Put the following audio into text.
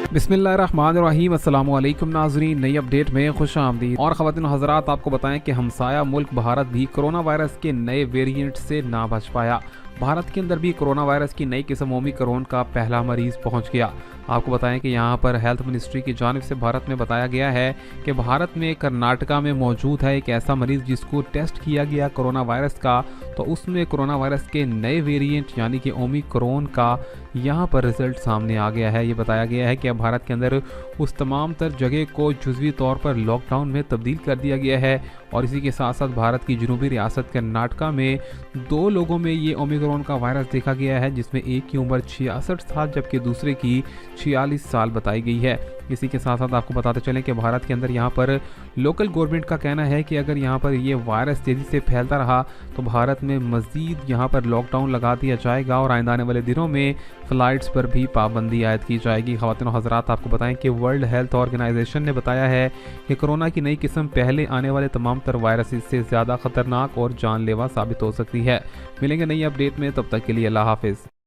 बिस्मिल्लाहिर्रहमानिर्रहीम। अस्सलाम वालेकुम नाज़रीन, नई अपडेट में खुश आमदीद। और ख़वातीन व हज़रात, आपको बताएं कि हमसाया मुल्क भारत भी कोरोना वायरस के नए वेरिएंट से ना बच पाया। भारत के अंदर भी कोरोना वायरस की नई किस्म ओमिक्रॉन का पहला मरीज़ पहुंच गया। आपको बताएं कि यहां पर हेल्थ मिनिस्ट्री की जानिब से भारत में बताया गया है कि भारत में कर्नाटका में मौजूद है एक ऐसा मरीज़ जिसको टेस्ट किया गया कोरोना वायरस का, तो उसमें कोरोना वायरस के नए वेरिएंट यानी कि ओमिक्रॉन का यहाँ पर रिजल्ट सामने आ गया है। ये बताया गया है कि अब भारत के अंदर उस तमाम तर जगह को जुज़वी तौर पर लॉकडाउन में तब्दील कर दिया गया है। और इसी के साथ साथ भारत की जनूबी रियासत कर्नाटका में 2 लोगों में ये ओमिक्रॉन का वायरस देखा गया है, जिसमें एक की उम्र 66 साल जबकि दूसरे की 46 साल बताई गई है। इसी के साथ साथ आपको बताते चलें कि भारत के अंदर यहाँ पर लोकल गवर्नमेंट का कहना है कि अगर यहाँ पर ये वायरस तेज़ी से फैलता रहा तो भारत में मज़ीद यहाँ पर लॉकडाउन लगा दिया जाएगा और आइंदा आने वाले दिनों में फ़्लाइट्स पर भी पाबंदी आयद की जाएगी। ख़वातीन व हज़रात, आपको बताएं कि वर्ल्ड हेल्थ ऑर्गेनाइजेशन ने बताया है कि कोरोना की नई किस्म पहले आने वाले तमाम तर वायरस से ज़्यादा ख़तरनाक और जानलेवा साबित हो सकती है। मिलेंगे नई अपडेट में, तब तक के लिए अल्लाह हाफ़िज़।